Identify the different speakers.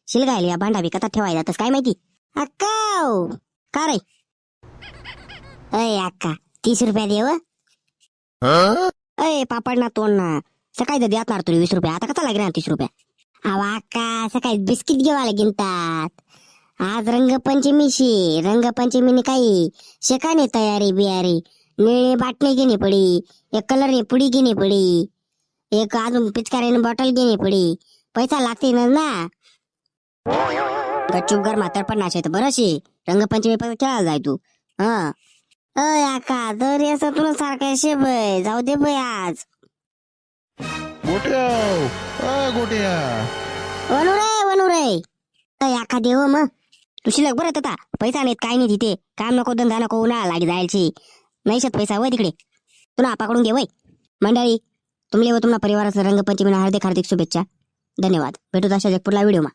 Speaker 1: शिलगायला या भांडा विकतात ठेवायला तस काय माहिती. अक्का का रे? अय अक्का 30 रुपया देव. अय पापड ना तोंड ना, सकाळी तर देणार तुला 20 रुपये, आता कसा लागणार 30 रुपया? अवा अक्का सकाळी बिस्किट घेवायला गिनतात. आज रंगपंचमीशी, रंगपंचमीने काही शेकाने तयारी बियारी, निळे बाटली घेणे पडी, एक कलरने पुडी घेणे पडी, एक अजून पिचकारीने बॉटल घेणे पडी. पैसा लागते ना. गच्चूप घर म्हातार पण नाचे तर बरंशी रंगपंचमी पण खेळायला जाय तू. हा अय आका दर असं तुला सारखा शे बय, जाऊ दे बय आज.
Speaker 2: गोट्या
Speaker 1: वनू रे अय आका देव मग तू शिल्लक बरं होता. पैसा नाहीत काय नाही तिथे, काम नको धंदा नको, उन्हाळा लागी जायची नाही शत पैसा वय तिकडे तुला आपाकडून घे वय. मंडळी तुमले व तुम्हाला परिवाराचं रंगपंचमीला हार्दिक हार्दिक शुभेच्छा. धन्यवाद. भेटू तशा जगपूरला व्हिडिओ मा.